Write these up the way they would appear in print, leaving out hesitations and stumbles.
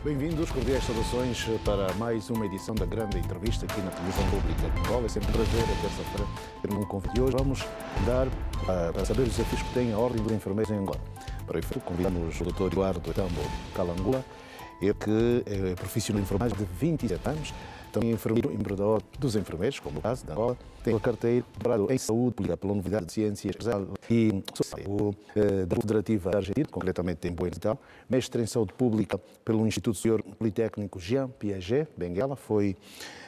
Bem-vindos, cordiais saudações para mais uma edição da grande entrevista aqui na televisão pública de Angola. É sempre um prazer, a terça-feira, ter um convite. E hoje vamos dar para saber os desafios que tem a Ordem dos Enfermeiros em Angola. Para isso, convidamos o Dr. Eduardo Elambo Kalangula, ele que é profissional de enfermagem de 27 anos, também enfermeiro empreendedor dos enfermeiros, como o caso da Angola, tem uma carteira em saúde pública pela Universidade de Ciências e Social da Federativa Argentina, concretamente em Buenos Aires, mestre em saúde pública pelo Instituto Superior Politécnico Jean Piaget, Benguela, foi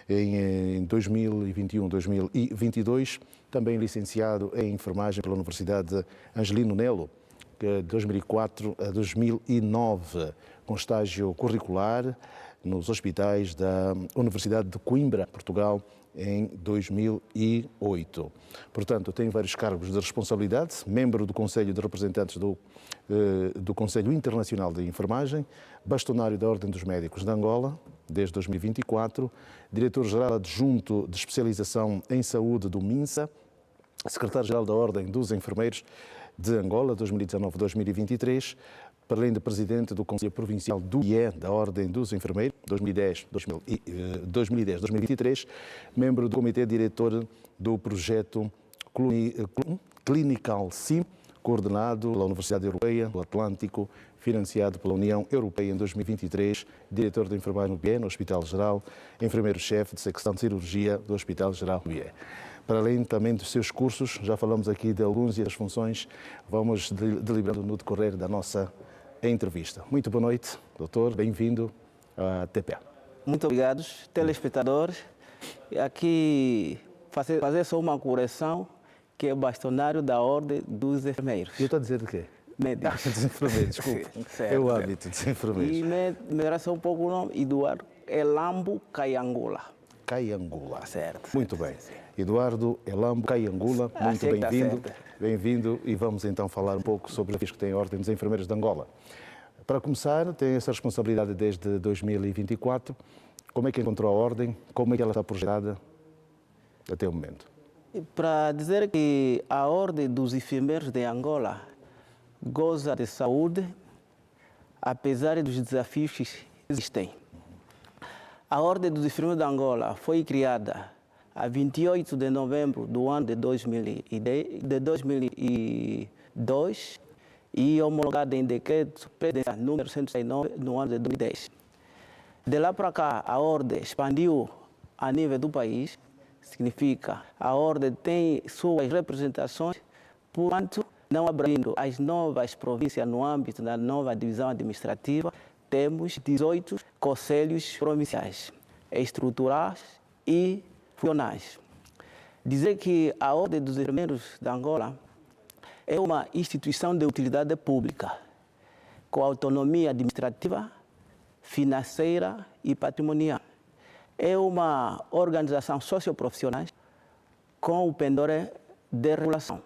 em 2021-2022, também licenciado em enfermagem pela Universidade Angelino Nelo, de 2004 a 2009, com estágio curricular nos hospitais da Universidade de Coimbra, Portugal, em 2008. Portanto, tem vários cargos de responsabilidade, membro do Conselho de Representantes do Conselho Internacional de Enfermagem, bastonário da Ordem dos Médicos de Angola, desde 2024, diretor-geral adjunto de especialização em saúde do MINSA, secretário-geral da Ordem dos Enfermeiros de Angola, 2019-2023, para além de presidente do Conselho Provincial do IE, da Ordem dos Enfermeiros, 2010-2023, membro do Comitê Diretor do Projeto Clinical SIM, coordenado pela Universidade Europeia do Atlântico, financiado pela União Europeia em 2023, diretor de enfermagem do IE no Hospital Geral, enfermeiro-chefe de secção de cirurgia do Hospital Geral do IE. Para além também dos seus cursos, já falamos aqui de alguns e das funções, vamos deliberando no decorrer da nossa entrevista. Muito boa noite, doutor, bem-vindo à TPA. Muito obrigado, telespectadores. Aqui fazer só uma correção, que é bastonário da Ordem dos Enfermeiros. Eu estou a dizer de quê? Médicos. Dos enfermeiros, desculpa. Certo, é o hábito dos enfermeiros. E melhorar só um pouco o nome, Eduardo Elambo Kalangula. Kalangula. Certo. Muito bem. Sim. Eduardo Elambo Kalangula, muito bem-vindo. Certo. Bem-vindo e vamos então falar um pouco sobre os desafios que tem a Ordem dos Enfermeiros de Angola. Para começar, tem essa responsabilidade desde 2024. Como é que encontrou a Ordem? Como é que ela está projetada até o momento? Para dizer que a Ordem dos Enfermeiros de Angola goza de saúde, apesar dos desafios que existem. A Ordem dos Enfermeiros de Angola foi criada a 28 de novembro do ano de 2002 e homologada em decreto presidencial número 169 no ano de 2010. De lá para cá, a Ordem expandiu a nível do país, significa a Ordem tem suas representações, portanto, não abrindo as novas províncias no âmbito da nova divisão administrativa, temos 18 conselhos provinciais, estruturais e funcionais. Dizer que a Ordem dos Enfermeiros de Angola é uma instituição de utilidade pública, com autonomia administrativa, financeira e patrimonial. É uma organização socioprofissional com o pendor de regulação.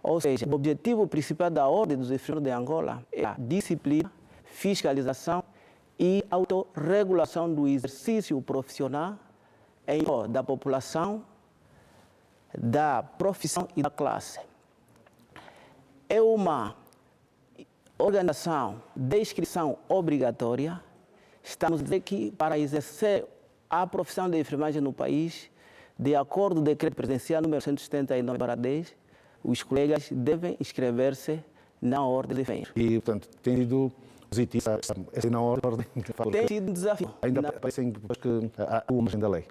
Ou seja, o objetivo principal da Ordem dos Enfermeiros de Angola é a disciplina, fiscalização e autorregulação do exercício profissional em prol da população, da profissão e da classe. É uma organização de inscrição obrigatória. Estamos aqui para exercer a profissão de enfermagem no país, de acordo com o decreto presidencial número 179/10, os colegas devem inscrever-se na Ordem de Enfermeiros. E, portanto, tem sido positivo na ordem. Tem sido um desafio. Ainda parecem depois que há uma margem da lei.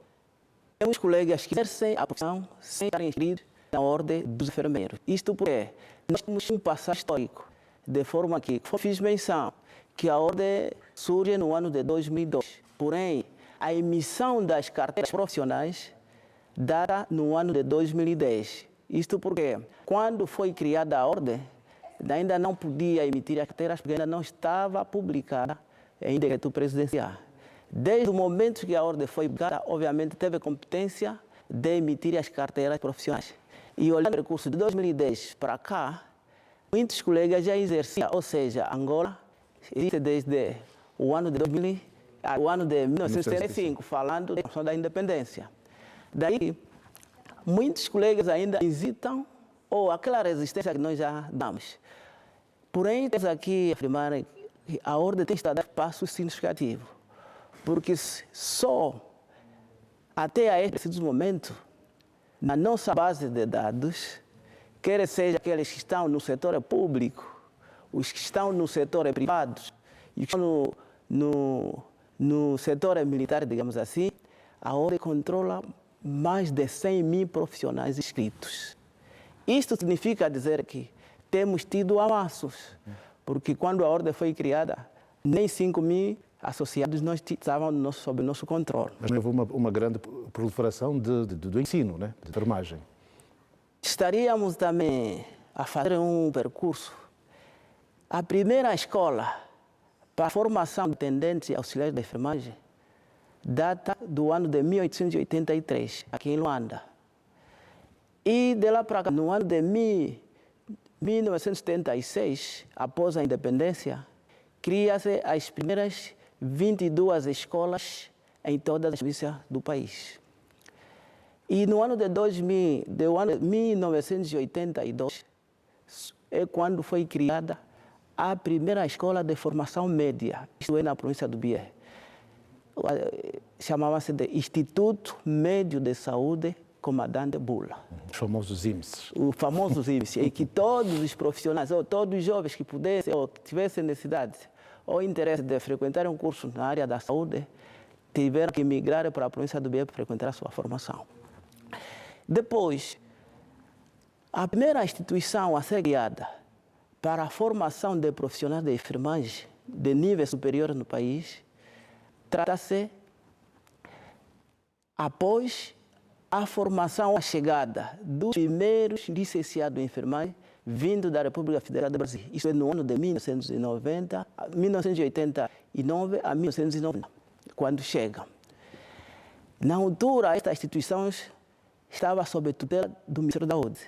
Temos colegas que exercem a profissão sem estarem inscritos na Ordem dos Enfermeiros. Isto porque nós temos um passado histórico, de forma que fiz menção que a Ordem surge no ano de 2002. Porém, a emissão das carteiras profissionais data no ano de 2010. Isto porque, quando foi criada a Ordem, ainda não podia emitir as carteiras porque ainda não estava publicada em decreto presidencial. Desde o momento que a Ordem foi publicada, obviamente teve a competência de emitir as carteiras profissionais. E olhando o recurso de 2010 para cá, muitos colegas já exerciam, ou seja, Angola existe desde o ano de 1975, falando da questão da independência. Daí, muitos colegas ainda hesitam ou aquela resistência que nós já damos. Porém, temos aqui a afirmar a ordem tem estado a dar passos significativos, porque só até a esse momento, na nossa base de dados, quer seja aqueles que estão no setor público, os que estão no setor privado e que estão no setor militar, digamos assim, a ordem controla mais de 100 mil profissionais inscritos. Isto significa dizer que temos tido avanços, porque quando a ordem foi criada, nem 5 mil associados nós estavam sob o nosso controle. Mas houve uma grande proliferação do ensino, né? De enfermagem. Estaríamos também a fazer um percurso. A primeira escola para a formação de atendentes e auxiliares de enfermagem data do ano de 1883, aqui em Luanda. E de lá para cá, no ano de 1976, após a independência, cria-se as primeiras 22 escolas em todas as províncias do país. E no ano de 1982, é quando foi criada a primeira escola de formação média, isto é, na província do Bié. Chamava-se de Instituto Médio de Saúde Comandante Bula. Os famosos IMSS. O famoso IMSS, em que todos os profissionais, ou todos os jovens que pudessem, ou tivessem necessidade, ou interesse de frequentar um curso na área da saúde, tiveram que migrar para a província do Bié para frequentar a sua formação. Depois, a primeira instituição a ser criada para a formação de profissionais de enfermagem de nível superior no país, trata-se após a formação, a chegada dos primeiros licenciados em enfermagem vindo da República Federal do Brasil. Isso é no ano de 1989 a 1990, quando chegam. Na altura, estas instituições estavam sob a tutela do Ministério da Saúde,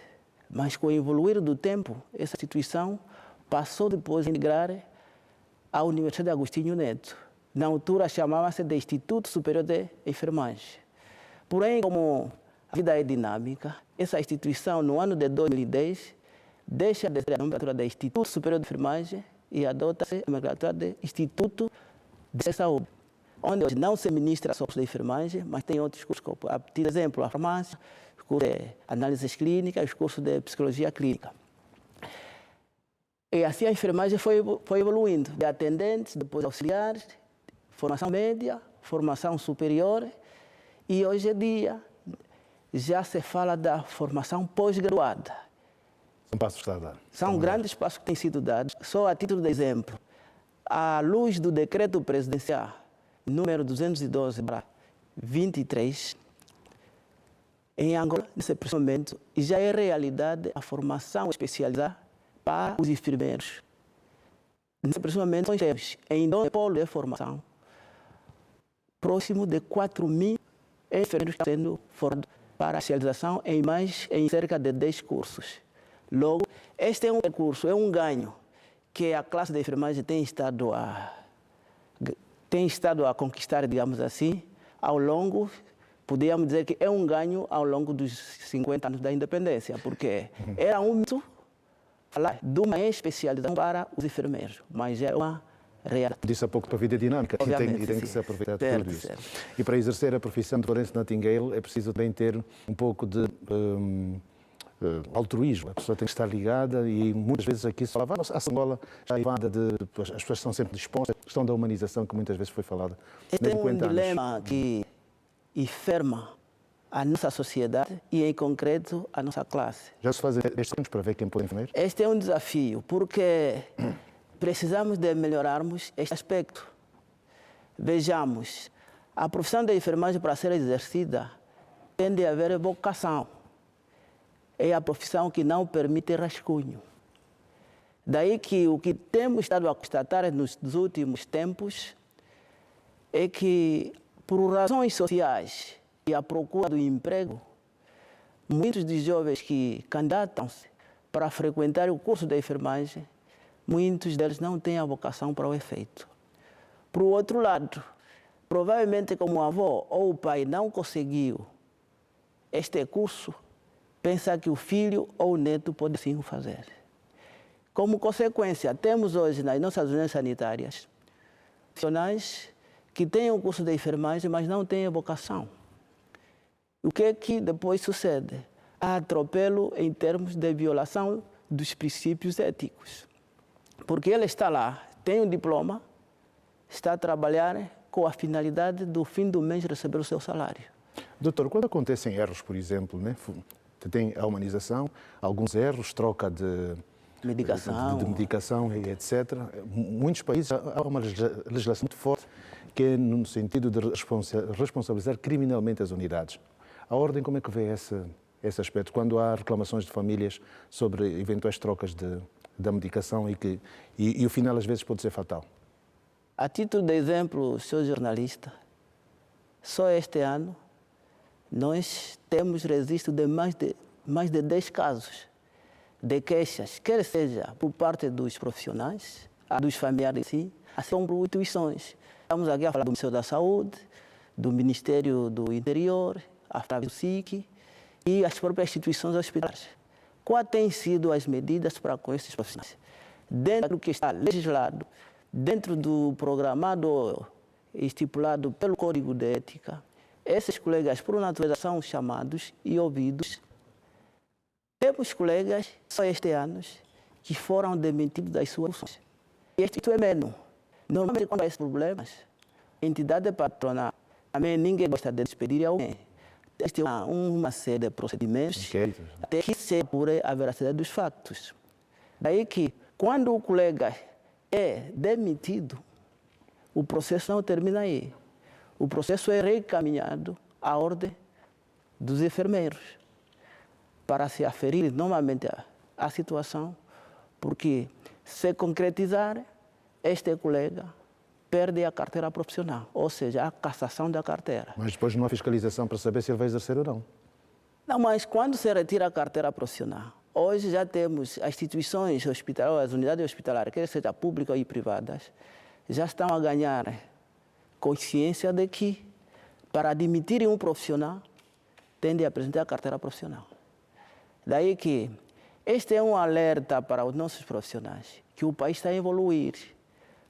mas com o evoluir do tempo, essa instituição passou depois a integrar a Universidade de Agostinho Neto. Na altura chamava-se de Instituto Superior de Enfermagem. Porém, como a vida é dinâmica, essa instituição, no ano de 2010, deixa de ser a nomenclatura de Instituto Superior de Enfermagem e adota-se a nomenclatura de Instituto de Saúde, onde hoje não se ministra só curso de enfermagem, mas tem outros cursos, por exemplo, a farmácia, os cursos de análises clínicas, os cursos de psicologia clínica. E assim a enfermagem foi evoluindo, de atendentes, depois auxiliares, formação média, formação superior, e hoje em dia já se fala da formação pós-graduada. São passos que está a dar. São grandes passos que têm sido dados. Só a título de exemplo, à luz do decreto presidencial número 212/23, em Angola, nesse momento, já é realidade a formação especializada para os enfermeiros. Nesse momento, nós temos em 2 polos de formação próximo de 4 mil enfermeiros sendo formados para a especialização em cerca de 10 cursos. Logo, este é um percurso, é um ganho que a classe de enfermagem tem estado a conquistar, digamos assim, ao longo, podíamos dizer que é um ganho ao longo dos 50 anos da independência, porque era um mito falar de uma especialização para os enfermeiros, mas é uma realidade. Disse há pouco para a vida dinâmica e tem que se aproveitar de tudo isso. Certo. E para exercer a profissão de Florence Nightingale é preciso também ter um pouco de altruísmo. A pessoa tem que estar ligada e muitas vezes aqui se falava, a Angola já é invada as pessoas estão sempre dispostas, a questão da humanização que muitas vezes foi falada. Este é um dilema que enferma a nossa sociedade e, em concreto, a nossa classe. Já se fazem estes anos para ver quem pode enfermeiro? Este é um desafio, porque precisamos de melhorarmos este aspecto. Vejamos, a profissão da enfermagem, para ser exercida, tem de haver vocação. É a profissão que não permite rascunho. Daí que o que temos estado a constatar nos últimos tempos é que, por razões sociais e a procura do emprego, muitos dos jovens que candidatam-se para frequentar o curso de enfermagem, muitos deles não têm a vocação para o efeito. Por outro lado, provavelmente como o avô ou o pai não conseguiu este curso, pensa que o filho ou o neto pode sim o fazer. Como consequência, temos hoje nas nossas unidades sanitárias profissionais que têm o curso de enfermagem, mas não têm vocação. O que é que depois sucede? Há atropelo em termos de violação dos princípios éticos. Porque ele está lá, tem um diploma, está a trabalhar com a finalidade do fim do mês receber o seu salário. Doutor, quando acontecem erros, por exemplo, né, tem a humanização, alguns erros, troca de medicação e etc. Muitos países há uma legislação muito forte que é no sentido de responsabilizar criminalmente as unidades. A Ordem, como é que vê esse aspecto, quando há reclamações de famílias sobre eventuais trocas da medicação e o final às vezes pode ser fatal? A título de exemplo, senhor jornalista, só este ano nós temos registro de mais de 10 casos de queixas, quer seja por parte dos profissionais, dos familiares em si, assim como por instituições. Estamos aqui a falar do Ministério da Saúde, do Ministério do Interior, do SIC e as próprias instituições hospitalares. Quais têm sido as medidas para com esses profissionais? Dentro do que está legislado, dentro do programado estipulado pelo Código de Ética, esses colegas, por natureza, são chamados e ouvidos. Temos colegas, só este ano, que foram demitidos das suas funções. Isto é menos. Normalmente, quando há esses problemas, a entidade patronal, também ninguém gosta de despedir alguém. Existe uma série de procedimentos até que se apure a veracidade dos factos. Daí que, quando o colega é demitido, o processo não termina aí. O processo é recaminhado à ordem dos enfermeiros para se aferir novamente a situação, porque se concretizar, este colega perde a carteira profissional, ou seja, a cassação da carteira. Mas depois não há fiscalização para saber se ele vai exercer ou não. Não, mas quando se retira a carteira profissional, hoje já temos as instituições hospitalares, as unidades hospitalares, quer seja públicas e privadas, já estão a ganhar consciência de que, para admitirem um profissional, tem de apresentar a carteira profissional. Daí que este é um alerta para os nossos profissionais, que o país está a evoluir.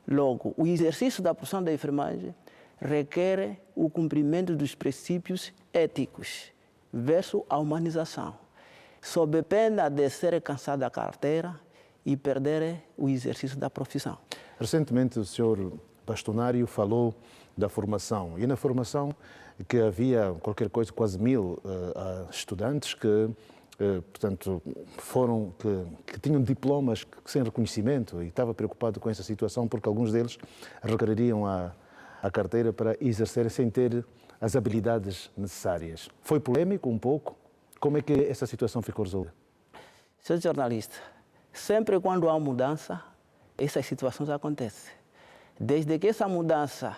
Logo, o exercício da profissão da enfermagem requer o cumprimento dos princípios éticos versus a humanização, sob pena de ser cansado da carteira e perder o exercício da profissão. Recentemente, o senhor bastonário falou da formação. E na formação que havia qualquer coisa, quase 1000 estudantes que, portanto, que tinham diplomas sem reconhecimento, e estava preocupado com essa situação porque alguns deles requereriam a carteira para exercer sem ter as habilidades necessárias. Foi polémico um pouco? Como é que essa situação ficou resolvida? Senhor jornalista, sempre quando há mudança, essas situações acontecem. Desde que essa mudança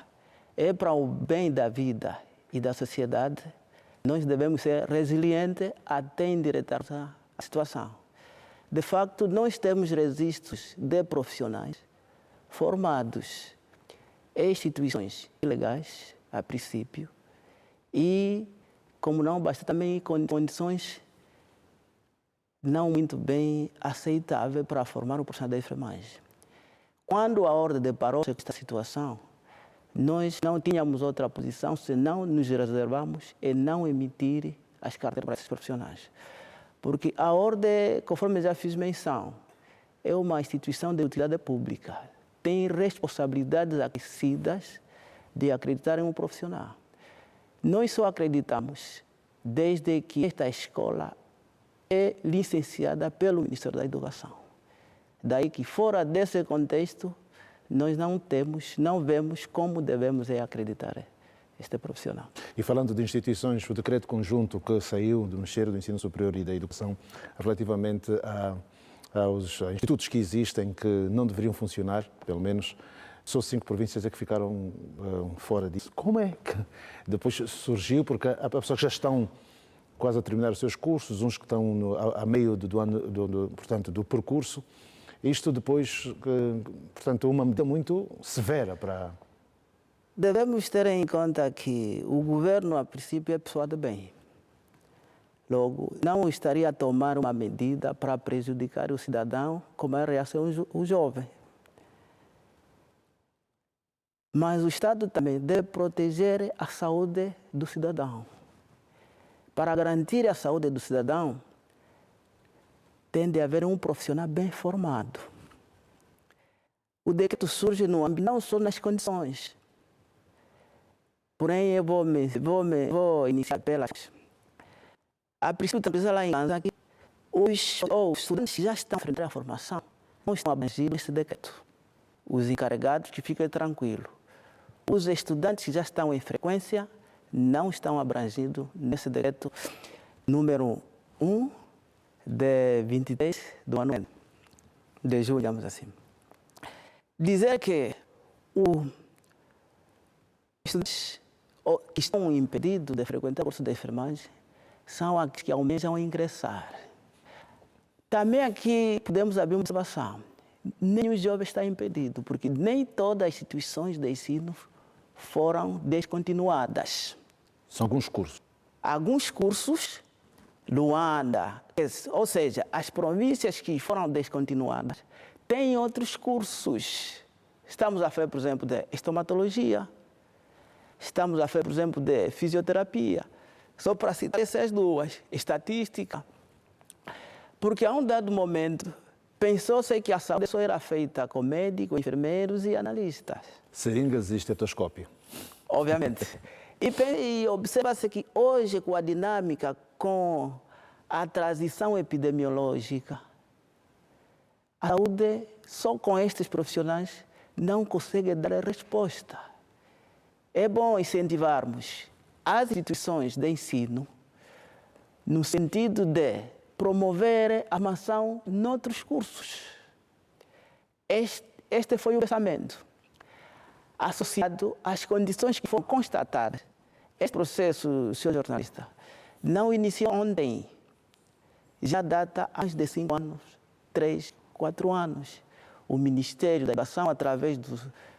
é para o bem da vida e da sociedade, nós devemos ser resilientes até endireitar a situação. De facto, nós temos registros de profissionais formados em instituições ilegais, a princípio, e, como não basta, também em condições não muito bem aceitáveis para formar o profissional da enfermagem. Quando a ordem deparou com esta situação, nós não tínhamos outra posição senão nos reservarmos e não emitir as carteiras para esses profissionais. Porque a ordem, conforme já fiz menção, é uma instituição de utilidade pública. Tem responsabilidades acrescidas de acreditar em um profissional. Nós só acreditamos desde que esta escola é licenciada pelo Ministério da Educação. Daí que, fora desse contexto, nós não vemos como devemos acreditar este profissional. E falando de instituições, o decreto conjunto que saiu do Ministério do Ensino Superior e da Educação relativamente aos institutos que existem que não deveriam funcionar, pelo menos, só 5 províncias é que ficaram fora disso. Como é que depois surgiu? Porque há pessoas que já estão quase a terminar os seus cursos, uns que estão a meio portanto, do percurso. Isto depois, portanto, uma medida muito severa para... Devemos ter em conta que o governo, a princípio, é pessoa de bem. Logo, não estaria a tomar uma medida para prejudicar o cidadão, como é a reação do jovem. Mas o Estado também deve proteger a saúde do cidadão. Para garantir a saúde do cidadão, tem de haver um profissional bem formado. O decreto surge no âmbito, não só nas condições. Porém, eu vou iniciar pelas... A princípio, precisa lá em casa que os estudantes que já estão frente à formação não estão abrangidos nesse decreto. Os encarregados que fiquem tranquilos. Os estudantes que já estão em frequência não estão abrangidos nesse decreto número 1 de 23 do ano de julho, digamos assim. Dizer que os estudantes que estão impedidos de frequentar o curso de enfermagem são aqueles que almejam ingressar. Também aqui podemos abrir uma observação. Nem o jovem está impedido, porque nem todas as instituições de ensino foram descontinuadas. São alguns cursos. Alguns cursos, Luanda, ou seja, as províncias que foram descontinuadas, têm outros cursos. Estamos a falar, por exemplo, de estomatologia, estamos a falar, por exemplo, de fisioterapia, só para citar essas duas, estatística. Porque a um dado momento, pensou-se que a saúde só era feita com médicos, enfermeiros e analistas. Seringas e estetoscópio. Obviamente. E observa-se que hoje, com a dinâmica, com a transição epidemiológica, a saúde, só com estes profissionais, não consegue dar a resposta. É bom incentivarmos as instituições de ensino no sentido de promover a formação noutros cursos. Este foi o pensamento, associado às condições que foram constatadas. Este processo, senhor jornalista, não iniciou ontem. Já data há mais de 5 anos, 3, 4 anos. O Ministério da Educação, através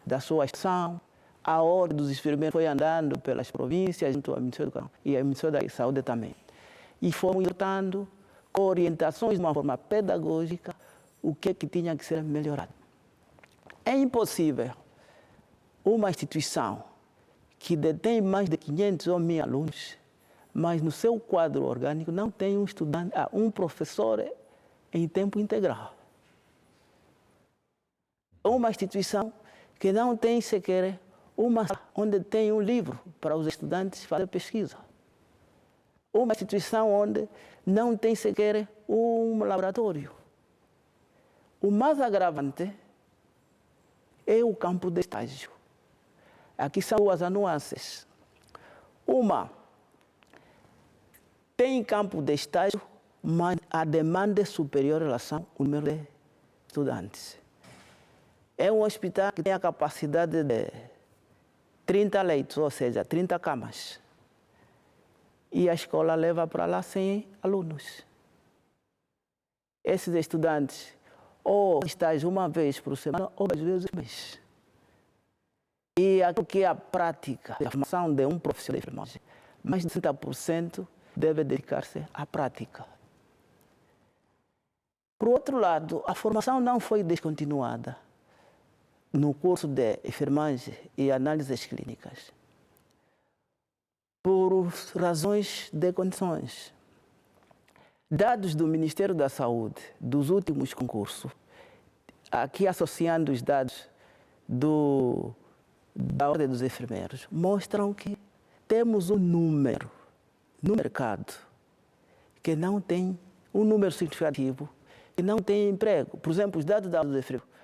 da sua ação, a Ordem dos Enfermeiros foi andando pelas províncias, junto ao Ministério da Educação e ao Ministério da Saúde também. E fomos tratando com orientações de uma forma pedagógica o que tinha que ser melhorado. É impossível uma instituição que detém mais de 500 ou 1.000 alunos, mas no seu quadro orgânico não tem um professor em tempo integral. Uma instituição que não tem sequer uma sala onde tem um livro para os estudantes fazer pesquisa. Uma instituição onde não tem sequer um laboratório. O mais agravante é o campo de estágio. Aqui são duas nuances. Uma, tem campo de estágio, mas a demanda é superior em relação ao número de estudantes. É um hospital que tem a capacidade de 30 leitos, ou seja, 30 camas. E a escola leva para lá 100 alunos. Esses estudantes ou estágio uma vez por semana ou 2 vezes por mês. E aquilo que é a prática, a formação de um profissional de enfermagem, mais de 30% deve dedicar-se à prática. Por outro lado, a formação não foi descontinuada no curso de enfermagem e análises clínicas, por razões de condições. Dados do Ministério da Saúde dos últimos concursos, aqui associando os dados da Ordem dos Enfermeiros, mostram que temos um número no mercado que não tem um número significativo, que não tem emprego. Por exemplo, os dados da Ordem dos Enfermeiros,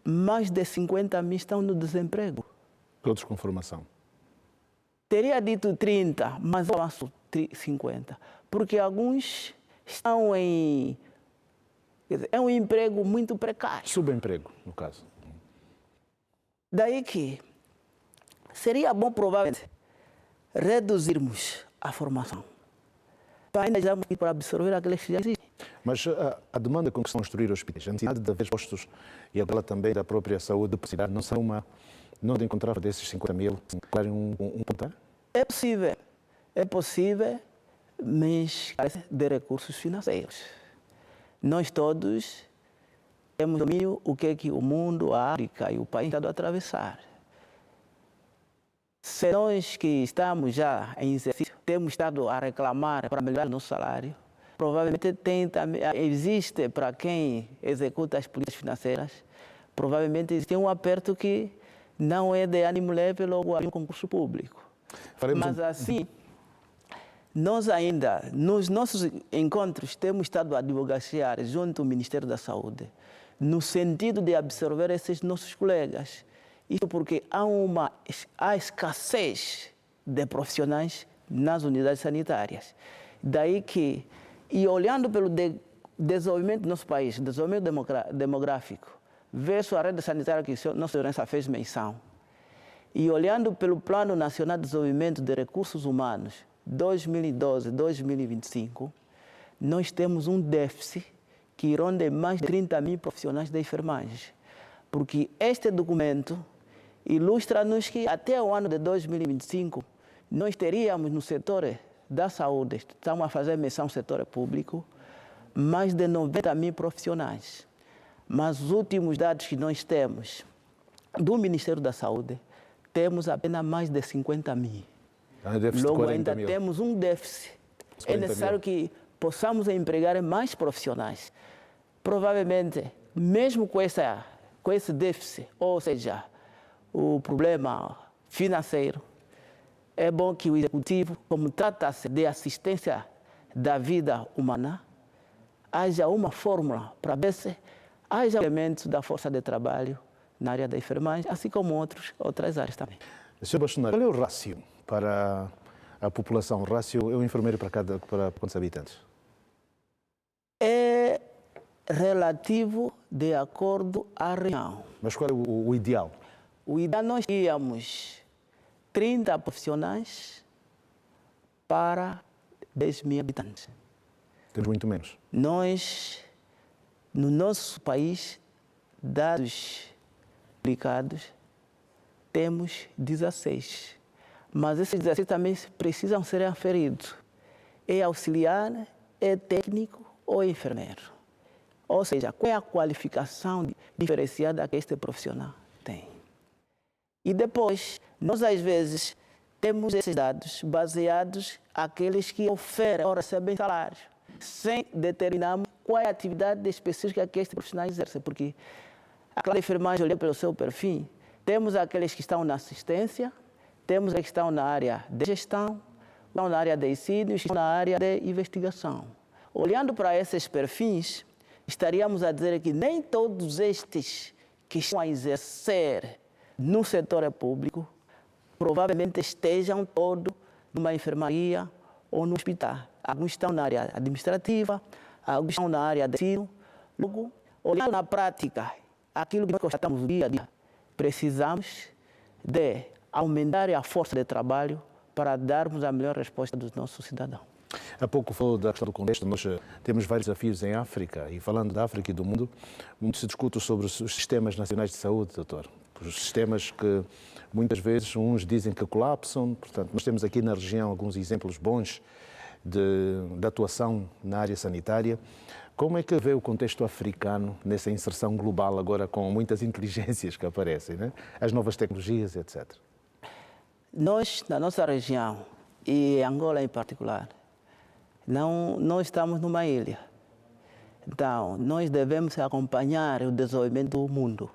mais de 50.000 estão no desemprego. Todos com formação. Teria dito 30, mas eu acho 50. Porque alguns estão em... É um emprego muito precário. Subemprego, no caso. Daí que seria bom, provavelmente, reduzirmos a formação. Para ainda já para absorver aqueles que já existem. Mas a demanda com que se construir hospitais, a necessidade de haver postos e aquela também da própria saúde, não são não de encontrar desses 50.000, um ponto? É possível, mas carece de recursos financeiros. Nós todos temos domínio o que o mundo, a África e o país estão a atravessar. Se nós que estamos já em exercício temos estado a reclamar para melhorar o nosso salário, provavelmente existe para quem executa as políticas financeiras, provavelmente existe um aperto que não é de ânimo leve logo abrir um concurso público. Mas assim, nós ainda, nos nossos encontros, temos estado a advogar junto ao Ministério da Saúde, no sentido de absorver esses nossos colegas. Isso porque há escassez de profissionais nas unidades sanitárias. Daí que, e olhando pelo desenvolvimento do nosso país, desenvolvimento demográfico, versus a rede sanitária que a nossa segurança fez menção, e olhando pelo Plano Nacional de Desenvolvimento de Recursos Humanos, 2012-2025, nós temos um déficit que ronda mais de 30 mil profissionais de enfermagem. Porque este documento ilustra-nos que até o ano de 2025, nós teríamos no setor da saúde, estamos a fazer menção ao setor público, mais de 90 mil profissionais. Mas os últimos dados que nós temos do Ministério da Saúde, temos apenas mais de 50 mil. Logo, ainda temos um déficit. É necessário que possamos empregar mais profissionais. Provavelmente, mesmo com esse déficit, ou seja, o problema financeiro, é bom que o Executivo, como trata-se de assistência da vida humana, haja uma fórmula para ver se haja elementos da força de trabalho na área da enfermagem, assim como outras áreas também. Sr. Bastonário, qual é o rácio para a população? O rácio é um enfermeiro para quantos habitantes? É relativo de acordo à região. Mas qual é o ideal? O ideal, nós tínhamos 30 profissionais para 10 mil habitantes. Temos muito menos. Nós, no nosso país, dados publicados, temos 16. Mas esses 16 também precisam ser aferidos. É auxiliar, é técnico ou é enfermeiro. Ou seja, qual é a qualificação diferenciada que este profissional tem. E depois, nós às vezes temos esses dados baseados naqueles que oferem ou recebem salário, sem determinarmos qual é a atividade específica que este profissional exerce. Porque aquela enfermagem, olhando pelo seu perfil, temos aqueles que estão na assistência, temos aqueles que estão na área de gestão, estão na área de ensino, estão na área de investigação. Olhando para esses perfis, estaríamos a dizer que nem todos estes que estão a exercer no setor público provavelmente estejam todos numa enfermaria ou no hospital. Alguns estão na área administrativa, alguns estão na área de ensino. Logo, olhando na prática, aquilo que nós constatamos no dia a dia, precisamos de aumentar a força de trabalho para darmos a melhor resposta dos nossos cidadãos. Há pouco falou da questão do contexto. Nós temos vários desafios em África e, falando da África e do mundo, muito se discute sobre os sistemas nacionais de saúde, doutor. Os sistemas que muitas vezes uns dizem que colapsam. Portanto, nós temos aqui na região alguns exemplos bons de atuação na área sanitária. Como é que vê o contexto africano nessa inserção global agora com muitas inteligências que aparecem, né? As novas tecnologias, etc. Nós, na nossa região, e Angola em particular, não estamos numa ilha. Então, nós devemos acompanhar o desenvolvimento do mundo.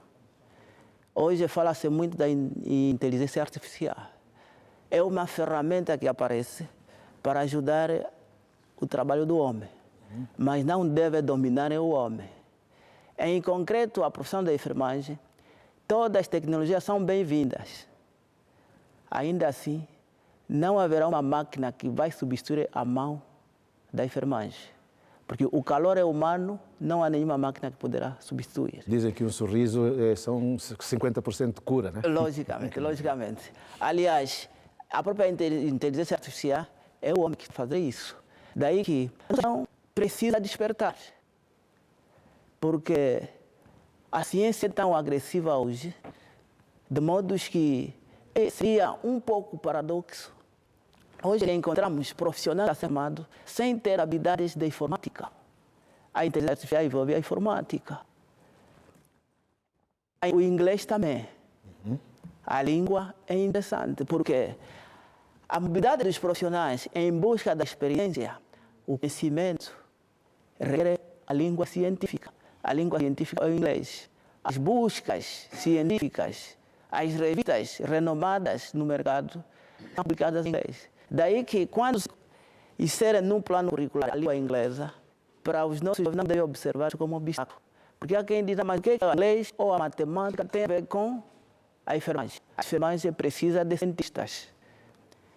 Hoje fala-se muito da inteligência artificial. É uma ferramenta que aparece para ajudar o trabalho do homem, mas não deve dominar o homem. Em concreto, a profissão da enfermagem, todas as tecnologias são bem-vindas. Ainda assim, não haverá uma máquina que vai substituir a mão da enfermagem. Porque o calor é humano, não há nenhuma máquina que poderá substituir. Dizem que um sorriso são 50% de cura, né? Logicamente, logicamente. Aliás, a própria inteligência artificial é o homem que faz isso. Daí que não precisa despertar. Porque a ciência é tão agressiva hoje, de modo que seria um pouco paradoxo Hoje encontramos profissionais formados sem ter habilidades de informática. A inteligência artificial envolve a informática. O inglês também. A língua é interessante, porque a mobilidade dos profissionais em busca da experiência, o conhecimento, requer a língua científica. A língua científica é o inglês. As buscas científicas, as revistas renomadas no mercado, são publicadas em inglês. Daí que, quando inserem no plano curricular a língua inglesa, para os nossos jovens não devem observar como obstáculo. Porque há quem diz, mas o que é o inglês ou a matemática tem a ver com a enfermagem? A enfermagem precisa de cientistas.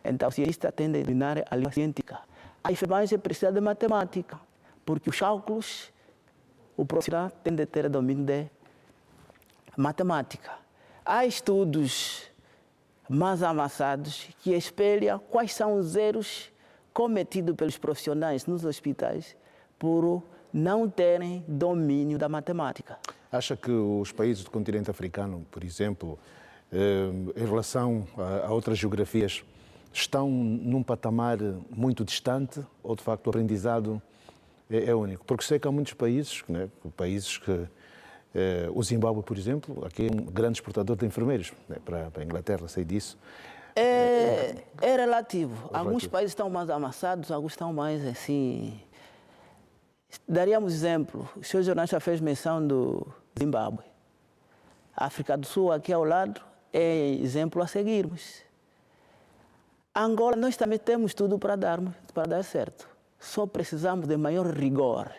Então, o cientista tem de dominar a língua científica. A enfermagem precisa de matemática, porque os cálculos, o profissional tem de ter domínio de matemática. Há estudos mais avançados que espelham quais são os erros cometidos pelos profissionais nos hospitais por não terem domínio da matemática. Acha que os países do continente africano, por exemplo, em relação a outras geografias, estão num patamar muito distante ou, de facto, o aprendizado é único? Porque sei que há muitos países, né, países que... o Zimbábue, por exemplo, aqui é um grande exportador de enfermeiros, né, para a Inglaterra, sei disso. É relativo. Alguns países estão mais avançados, alguns estão mais assim... Daríamos exemplo, o senhor jornalista fez menção do Zimbábue. A África do Sul, aqui ao lado, é exemplo a seguirmos. Angola, nós também temos tudo para dar certo. Só precisamos de maior rigor.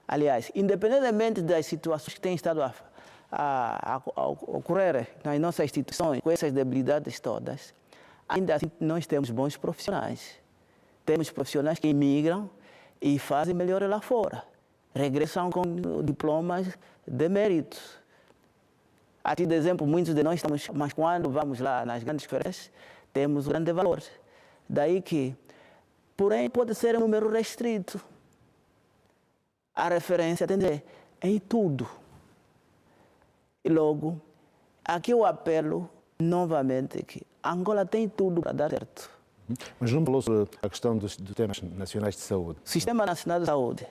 Aliás, independentemente das situações que têm estado a ocorrer nas nossas instituições, com essas debilidades todas, ainda assim nós temos bons profissionais. Temos profissionais que imigram e fazem melhor lá fora. Regressam com diplomas de mérito. A título de exemplo, muitos de nós estamos, mas quando vamos lá nas grandes conferências, temos um grande valor. Daí que, porém, pode ser um número restrito. A referência tem de ser em tudo. E logo, aqui eu apelo novamente que Angola tem tudo para dar certo. Mas não falou sobre a questão dos sistemas nacionais de saúde? Sistema Nacional de Saúde.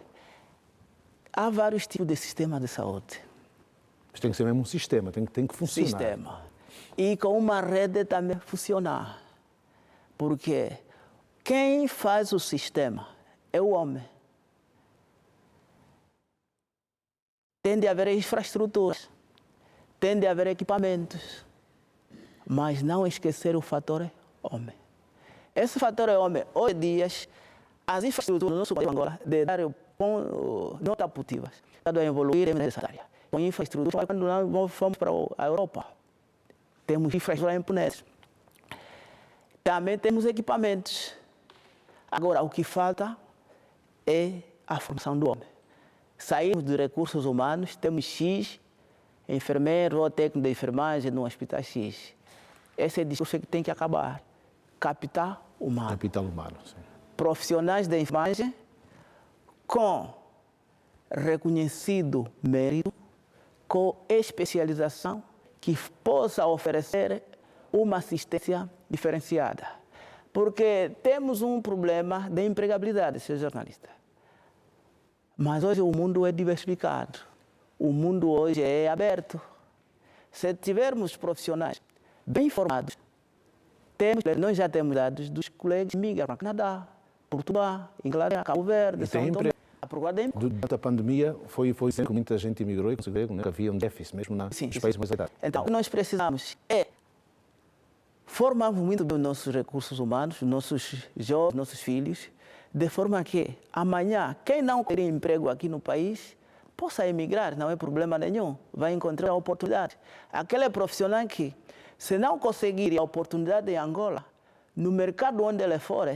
Há vários tipos de sistema de saúde. Mas tem que ser mesmo um sistema, tem que funcionar. Sistema. E com uma rede também funcionar. Porque quem faz o sistema é o homem. Tem de haver infraestruturas, tem de haver equipamentos, mas não esquecer o fator homem. Esse fator homem, hoje em dia, as infraestruturas do nosso país, Angola, de dar não estão positivas. Está a evoluir é necessária. Com infraestrutura, quando nós fomos para a Europa, temos infraestrutura imponente. Também temos equipamentos. Agora, o que falta é a formação do homem. Saímos dos recursos humanos, temos X enfermeiro ou técnico de enfermagem no hospital X. Esse é o discurso que tem que acabar. Capital humano. Capital humano, sim. Profissionais de enfermagem com reconhecido mérito, com especialização, que possa oferecer uma assistência diferenciada. Porque temos um problema de empregabilidade, senhor jornalista. Mas hoje o mundo é diversificado. O mundo hoje é aberto. Se tivermos profissionais bem formados, nós já temos dados dos colegas que migram para o Canadá, Portugal, Inglaterra, Cabo Verde, São Tomé. A procura de emprego. Durante a pandemia foi sempre que muita gente imigrou e conseguiu, né? Havia um déficit mesmo nos países mais atrasados. Então, o que nós precisamos é formarmos muito bem os nossos recursos humanos, nossos jovens, nossos filhos, de forma que amanhã, quem não ter emprego aqui no país, possa emigrar, não é problema nenhum, vai encontrar a oportunidade. Aquele profissional que, se não conseguir a oportunidade em Angola, no mercado onde ele for,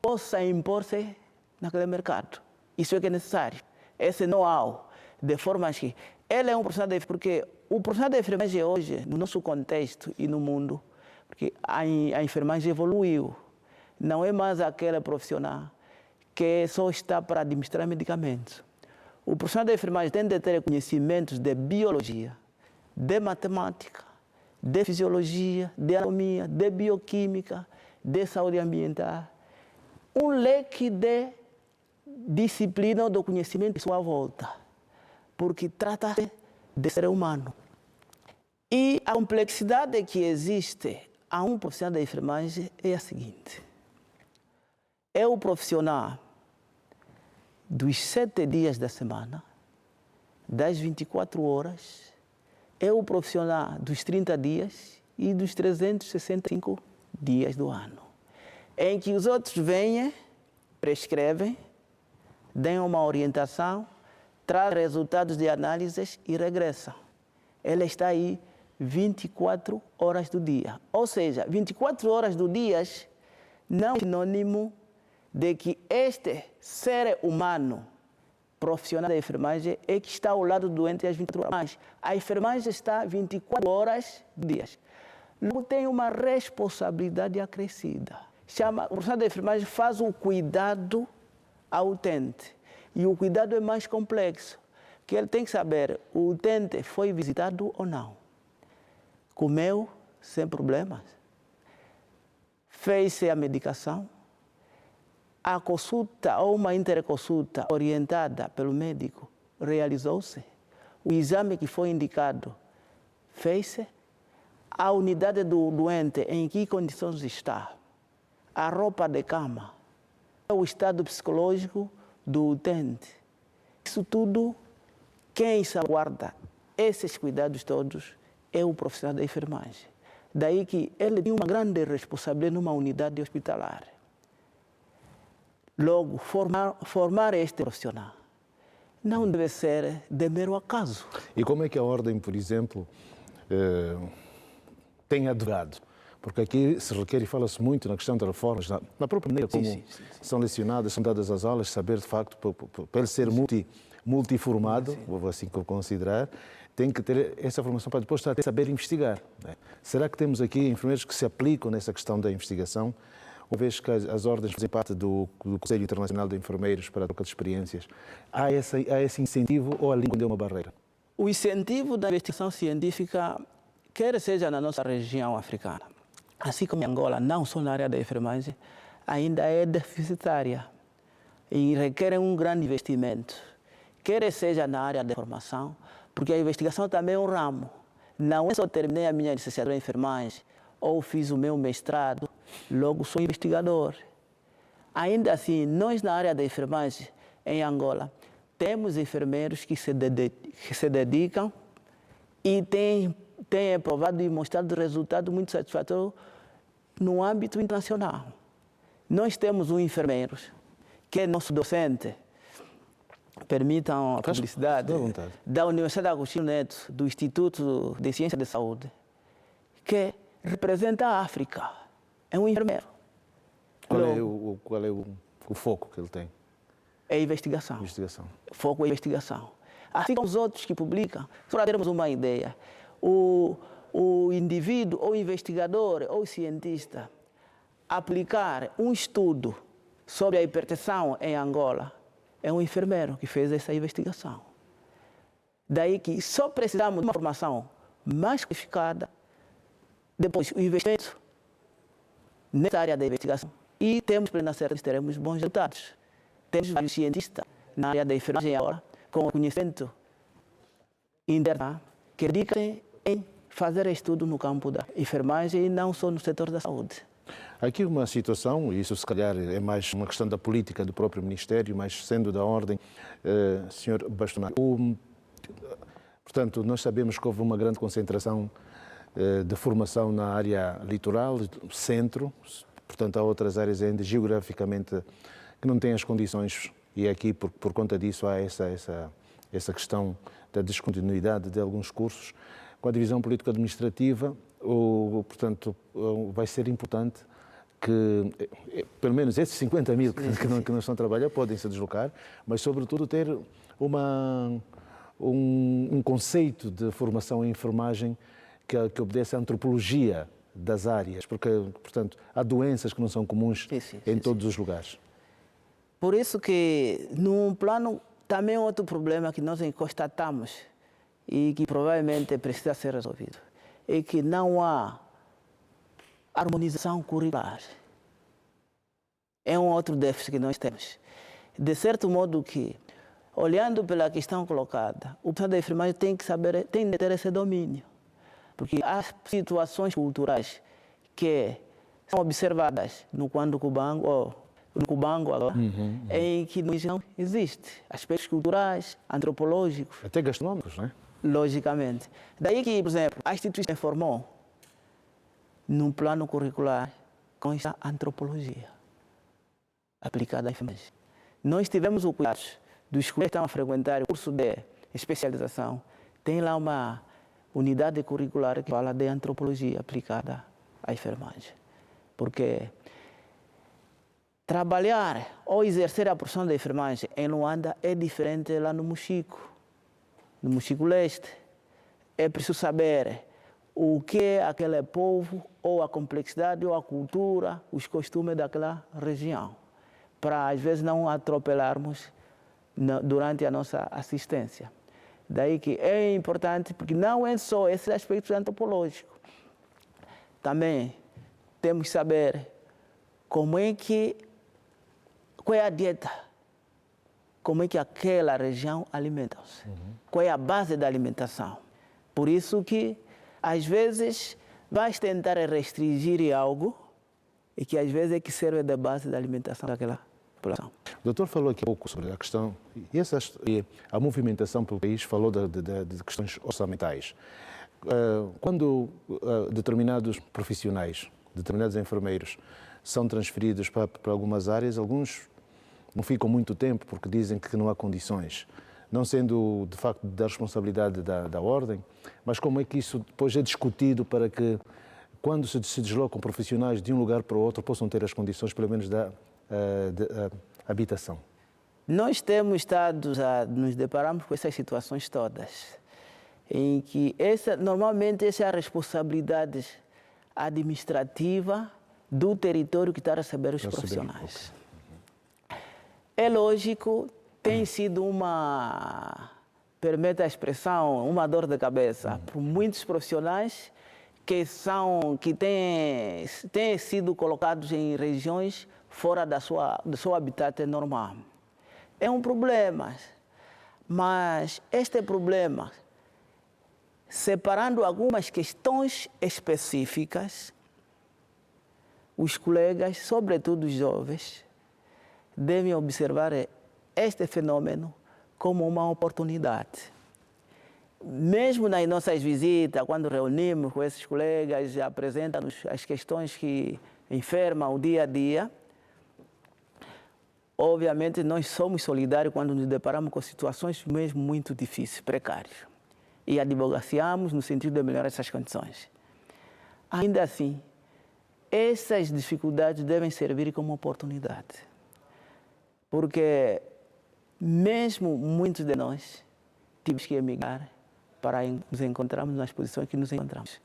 possa impor-se naquele mercado. Isso é que é necessário. Esse know-how, de forma que ele é um profissional de enfermagem, porque o profissional de enfermagem hoje, no nosso contexto e no mundo, porque a enfermagem evoluiu. Não é mais aquele profissional que só está para administrar medicamentos. O profissional de enfermagem tem de ter conhecimentos de biologia, de matemática, de fisiologia, de anatomia, de bioquímica de saúde ambiental, um leque de disciplina ou do conhecimento à sua volta, porque trata-se de ser humano. E a complexidade que existe a um profissional da enfermagem é a seguinte: é o profissional dos 7 dias da semana, das 24 horas, é o profissional dos 30 dias e dos 365 dias do ano, em que os outros vêm, prescrevem, dão uma orientação, trazem resultados de análises e regressam. Ela está aí 24 horas do dia. Ou seja, 24 horas do dia não é sinônimo de que este ser humano profissional da enfermagem é que está ao lado do doente às 24 horas. Mas a enfermagem está 24 horas do dia. Logo tem uma responsabilidade acrescida. O profissional da enfermagem faz o cuidado ao utente. E o cuidado é mais complexo, que ele tem que saber o utente foi visitado ou não. Comeu sem problemas. Fez-se a medicação. A consulta ou uma interconsulta orientada pelo médico realizou-se. O exame que foi indicado fez-se. A unidade do doente em que condições está. A roupa de cama. O estado psicológico do utente. Isso tudo, quem salvaguarda esses cuidados todos é o profissional da enfermagem. Daí que ele tem uma grande responsabilidade numa unidade hospitalar. Logo, formar este profissional não deve ser de mero acaso. E como é que a Ordem, por exemplo, tem advogado? Porque aqui se requer e fala-se muito na questão de reformas, na própria maneira como são lecionadas, são dadas as aulas, saber de facto, para ele ser multiformado, vou assim considerar, tem que ter essa formação para depois até saber investigar. Né? Será que temos aqui enfermeiros que se aplicam nessa questão da investigação? Uma vez que as ordens fazem parte do Conselho Internacional de Enfermeiros para a troca de experiências, há esse incentivo ou a língua é uma barreira? O incentivo da investigação científica, quer seja na nossa região africana, assim como em Angola, não só na área da enfermagem, ainda é deficitária e requer um grande investimento, quer seja na área da formação, porque a investigação também é um ramo. Não é só terminei a minha licenciatura em enfermagem ou fiz o meu mestrado, logo sou investigador. Ainda assim, nós na área da enfermagem em Angola, temos enfermeiros que se dedicam e têm provado e mostrado resultado muito satisfatório no âmbito internacional. Nós temos um enfermeiro que é nosso docente, permitam a publicidade, da Universidade Agostinho Neto, do Instituto de Ciência de Saúde, que representa a África. É um enfermeiro. Qual é o foco que ele tem? É investigação. O foco é investigação. Assim como os outros que publicam, só para termos uma ideia, o indivíduo, ou investigador, ou cientista, aplicar um estudo sobre a hipertensão em Angola, é um enfermeiro que fez essa investigação. Daí que só precisamos de uma formação mais qualificada, depois o investimento nessa área da investigação, e temos plena certeza que teremos bons resultados. Temos vários cientistas na área da enfermagem agora, com conhecimento interno, que dedicam em fazer estudo no campo da enfermagem e não só no setor da saúde. Aqui uma situação, e isso se calhar é mais uma questão da política do próprio Ministério, mas sendo da ordem, Sr. Bastonato, portanto, nós sabemos que houve uma grande concentração de formação na área litoral, centro, portanto há outras áreas ainda geograficamente que não têm as condições, e aqui por conta disso há essa questão da descontinuidade de alguns cursos. Com a divisão político-administrativa, portanto, vai ser importante que, pelo menos esses 50 mil que não estão a trabalhar, podem se deslocar, mas, sobretudo, ter um conceito de formação em enfermagem que obedece à antropologia das áreas, porque, portanto, há doenças que não são comuns em todos os lugares. Por isso que, num plano, também outro problema que nós constatamos e que provavelmente precisa ser resolvido, é que não há harmonização curricular. é um outro déficit que nós temos. De certo modo que, olhando pela questão colocada, o profissional da enfermagem tem que saber, tem de ter esse domínio. Porque há situações culturais que são observadas no Quando Cubango, ou no Cubango agora, em que não existe. Aspectos culturais, antropológicos. Até gastronômicos, não é? Logicamente. Daí que, por exemplo, a instituição informou num plano curricular com a antropologia aplicada à enfermagem. Nós tivemos o cuidado dos que estão a frequentar o curso de especialização. Tem lá uma unidade curricular que fala de antropologia aplicada à enfermagem. Porque trabalhar ou exercer a profissão de enfermagem em Luanda é diferente lá no Mochico. No Mochico Leste, é preciso saber o que é aquele povo, ou a complexidade, ou a cultura, os costumes daquela região, para às vezes não atropelarmos durante a nossa assistência. Daí que é importante, porque não é só esses aspectos antropológicos. Também temos que saber qual é a dieta, como é que aquela região alimenta-se, qual é a base da alimentação. Por isso que, às vezes, vais tentar restringir algo e que às vezes é que serve de base da alimentação daquela população. O doutor falou aqui um pouco sobre a questão, e a movimentação pelo país, falou de questões orçamentais. Quando determinados profissionais, determinados enfermeiros, são transferidos para algumas áreas, alguns não ficam muito tempo porque dizem que não há condições, não sendo de facto da responsabilidade da ordem, mas como é que isso depois é discutido para que, quando se deslocam profissionais de um lugar para o outro, possam ter as condições, pelo menos, da habitação? Nós temos estado a nos depararmos com essas situações todas, em que normalmente essa é a responsabilidade administrativa do território que está a receber os profissionais. É lógico, tem sido permita a expressão, uma dor de cabeça para muitos profissionais que têm sido colocados em regiões fora do seu habitat normal. É um problema, mas este problema, separando algumas questões específicas, os colegas, sobretudo os jovens, devem observar este fenômeno como uma oportunidade. Mesmo nas nossas visitas, quando reunimos com esses colegas, apresentam-nos as questões que enfermam o dia a dia, obviamente nós somos solidários quando nos deparamos com situações mesmo muito difíceis, precárias, e advogaciamos no sentido de melhorar essas condições. Ainda assim, essas dificuldades devem servir como oportunidade. Porque mesmo muitos de nós tivemos que emigrar para nos encontrarmos nas posições que nos encontramos.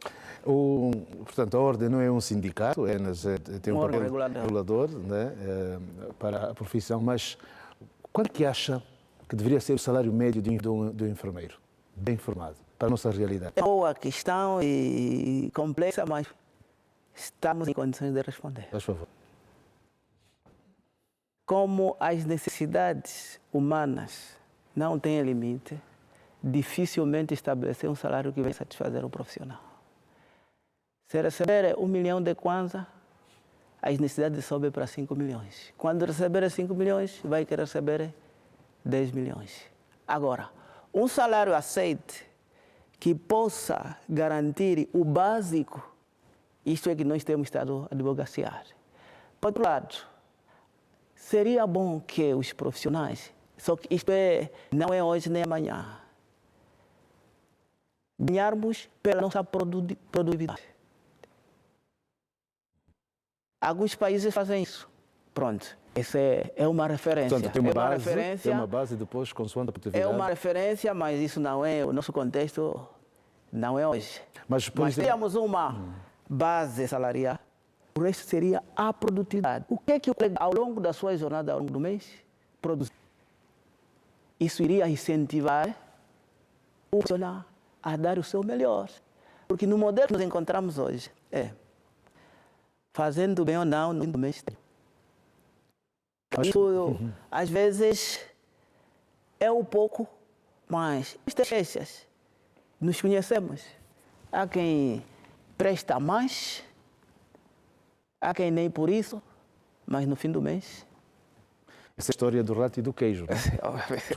Portanto, a Ordem não é um sindicato, tem um papel regulador, né, para a profissão, mas quanto que acha que deveria ser o salário médio do enfermeiro, bem formado, para a nossa realidade? É boa questão e complexa, mas estamos em condições de responder. Por favor. Como as necessidades humanas não têm limite, dificilmente estabelecer um salário que vai satisfazer o profissional. Se receber 1 milhão de kwanza, as necessidades sobem para 5 milhões. Quando receber 5 milhões, vai querer receber 10 milhões. Agora, um salário aceite que possa garantir o básico, isto é que nós temos estado a advogaciar. Por outro lado, seria bom que os profissionais, só que isto não é hoje nem amanhã, ganharmos pela nossa produtividade. Alguns países fazem isso. Pronto, essa é uma referência. Portanto, tem uma base depois, consoante a produtividade. É uma referência, mas isso não é, o nosso contexto não é hoje. Mas temos uma base salarial. O resto seria a produtividade. O que é que ao longo da sua jornada, ao longo do mês, produz? Isso iria incentivar o profissional a dar o seu melhor. Porque no modelo que nos encontramos hoje, fazendo bem ou não, no mês, Isso, às vezes, é um pouco, mas estas nos conhecemos. Há quem presta mais, há quem nem por isso, mas no fim do mês. Essa é a história do rato e do queijo, né?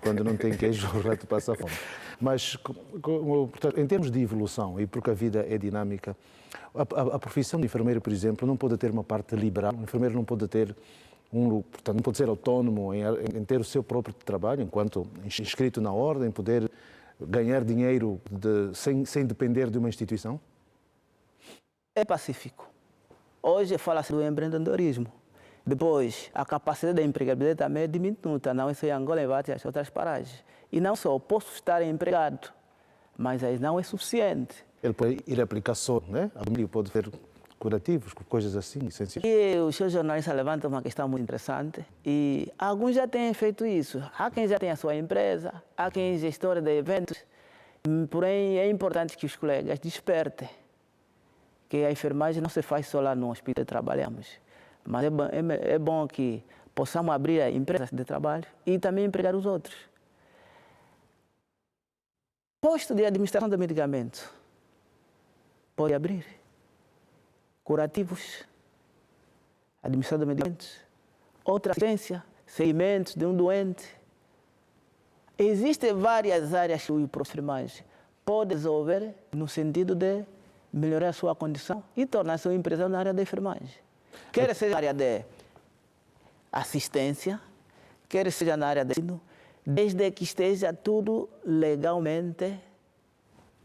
Quando não tem queijo, o rato passa fome. Mas, portanto, em termos de evolução, e porque a vida é dinâmica, a profissão de enfermeiro, por exemplo, não pode ter uma parte liberal. O enfermeiro não pode ter portanto, não pode ser autónomo em ter o seu próprio trabalho, enquanto inscrito na ordem, poder ganhar dinheiro sem depender de uma instituição? É pacífico. Hoje fala-se do empreendedorismo. Depois, a capacidade de empregabilidade também é diminuta, não só em Angola, em várias outras paragens. E não só, posso estar empregado, mas aí não é suficiente. Ele pode ir aplicar só, né? Ele pode ter curativos, coisas assim, essenciais. E os seus jornalistas levantam uma questão muito interessante e alguns já têm feito isso. Há quem já tem a sua empresa, há quem é gestor de eventos, porém é importante que os colegas despertem que a enfermagem não se faz só lá no hospital que trabalhamos, mas é bom que possamos abrir empresas de trabalho e também empregar os outros. Posto de administração de medicamentos pode abrir. Curativos, administração de medicamentos, outra assistência, segmentos de um doente. Existem várias áreas que o enfermagem pode resolver no sentido de melhorar a sua condição e tornar-se um empresário na área da enfermagem. Quer seja na área de assistência, quer seja na área de ensino, desde que esteja tudo legalmente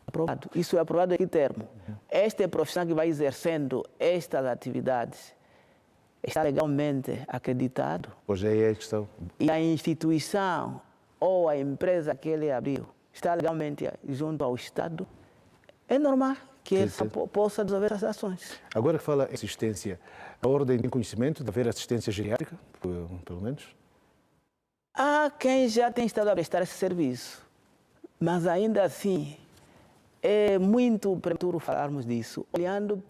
aprovado. Isso é aprovado em que termo? Este profissional que vai exercendo estas atividades está legalmente acreditado. Pois é a questão. E a instituição ou a empresa que ele abriu está legalmente junto ao Estado. É normal que ele possa desenvolver essas ações. Agora que fala em assistência, a ordem tem conhecimento de haver assistência geriátrica, pelo menos? Há quem já tem estado a prestar esse serviço, mas ainda assim é muito prematuro falarmos disso, olhando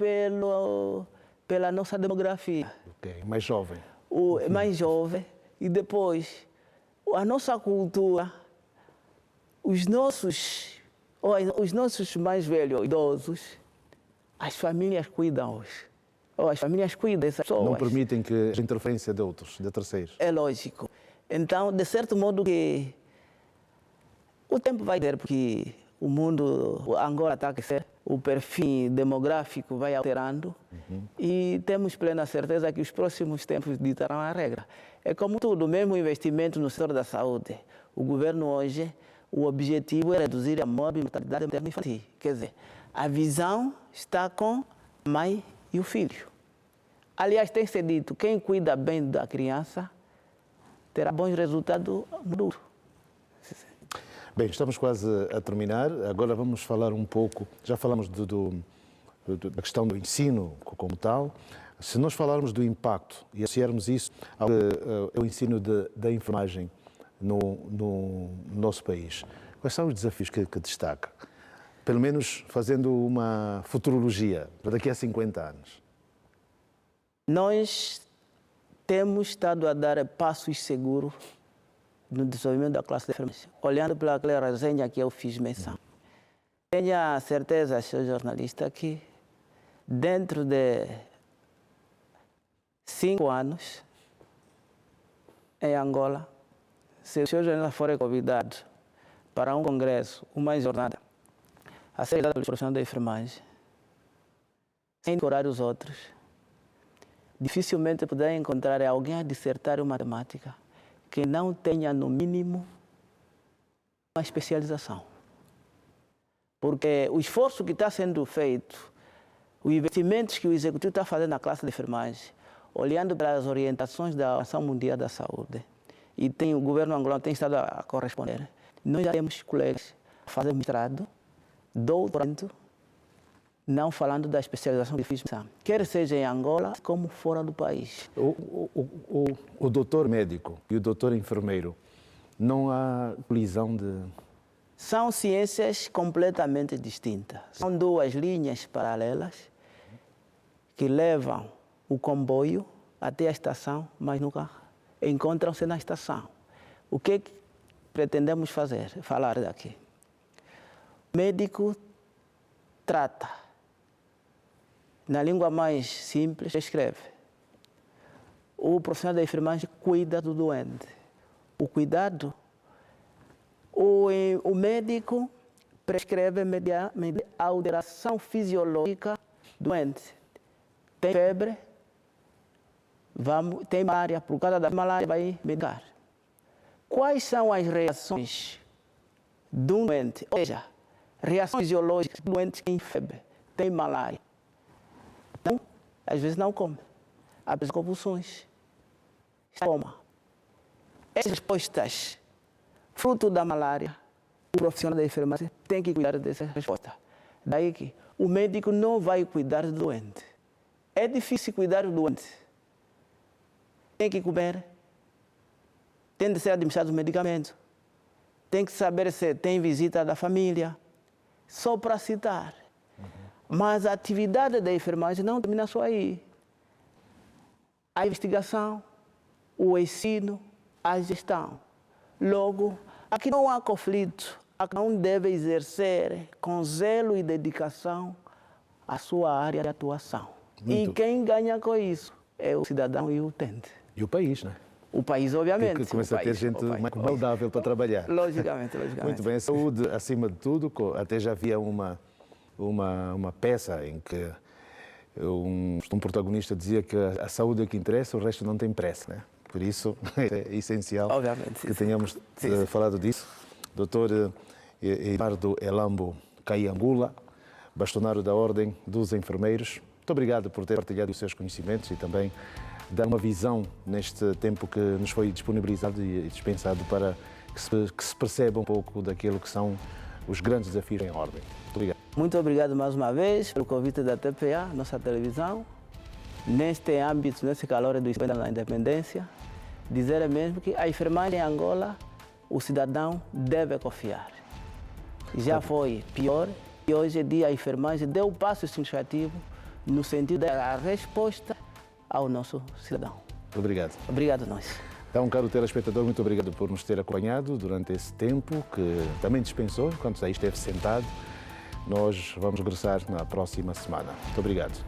pela nossa demografia. Ok, mais jovem. Mais jovem, e depois a nossa cultura, os nossos mais velhos, idosos, as famílias cuidam-os. Ou as famílias cuidam dessas pessoas. Não permitem que a interferência de outros, de terceiros. É lógico. Então, de certo modo que o tempo vai ter, porque o mundo, Angola está a crescer, o perfil demográfico vai alterando e temos plena certeza que os próximos tempos ditarão a regra. É como tudo, mesmo o investimento no setor da saúde. O governo hoje, o objetivo é reduzir a mortalidade materno-infantil. Quer dizer, a visão está com a mãe e o filho. Aliás, tem se dito, quem cuida bem da criança terá bons resultados no futuro. Bem, estamos quase a terminar. Agora vamos falar um pouco, já falamos da questão do ensino como tal. Se nós falarmos do impacto e associarmos isso ao ensino da enfermagem no nosso país, quais são os desafios que destaca? Pelo menos fazendo uma futurologia para daqui a 50 anos. Nós temos estado a dar passos seguros no desenvolvimento da classe de enfermagem, olhando para aquela resenha que eu fiz menção. Tenha certeza, senhor jornalista, que dentro de 5 anos, em Angola, se os senhores jornalistas forem convidados para um congresso, uma jornada, a ser dada pelos profissionais da enfermagem, sem decorar os outros, dificilmente poderá encontrar alguém a dissertar uma matemática que não tenha, no mínimo, uma especialização. Porque o esforço que está sendo feito, os investimentos que o Executivo está fazendo na classe de enfermagem, olhando para as orientações da Organização Mundial da Saúde, e o governo angolano tem estado a corresponder, nós já temos colegas a fazer mestrado, doutorado, não falando da especialização de física, quer seja em Angola como fora do país. O doutor médico e o doutor enfermeiro, não há colisão de... São ciências completamente distintas. São duas linhas paralelas que levam o comboio até a estação, mas nunca encontram-se na estação. O que pretendemos fazer? Falar daqui. O médico trata. Na língua mais simples, escreve. O profissional da enfermagem cuida do doente. O cuidado, o médico prescreve mediante alteração fisiológica do doente. Tem febre, tem malária, por causa da malária vai medicar. Quais são as reações do doente? Ou seja, reações fisiológicas do doente que tem febre, tem malária. Então, às vezes não come. Apresenta convulsões. Toma. Essas respostas, fruto da malária, o profissional da enfermagem tem que cuidar dessa resposta. Daí que o médico não vai cuidar do doente. É difícil cuidar do doente. Tem que comer, tem de ser administrado o medicamento, tem que saber se tem visita da família, só para citar. Mas a atividade da enfermagem não termina só aí. A investigação, o ensino, a gestão. Logo, aqui não há conflito, cada um deve exercer com zelo e dedicação a sua área de atuação. E quem ganha com isso é o cidadão e o utente. E o país, né? O país, obviamente. Que começa a ter gente mais saudável para trabalhar. Logicamente. Muito bem, a saúde acima de tudo. Até já havia uma peça em que um protagonista dizia que a saúde é que interessa, o resto não tem pressa, né? Por isso é essencial que tenhamos falado disso. Dr. Eduardo Elambo Caiangula, bastonário da Ordem dos Enfermeiros, muito obrigado por ter partilhado os seus conhecimentos e também dar uma visão neste tempo que nos foi disponibilizado e dispensado para que se perceba um pouco daquilo que são os grandes desafios em ordem. Muito obrigado. Muito obrigado mais uma vez pelo convite da TPA, nossa televisão, neste âmbito, nesse calor do Espírito da Independência, dizer mesmo que a enfermagem em Angola, o cidadão deve confiar. Já foi pior e hoje em dia a enfermagem deu um passo significativo no sentido da resposta ao nosso cidadão. Obrigado. Obrigado a nós. Então, caro telespectador, muito obrigado por nos ter acompanhado durante esse tempo que também dispensou, enquanto aí esteve sentado. Nós vamos regressar na próxima semana. Muito obrigado.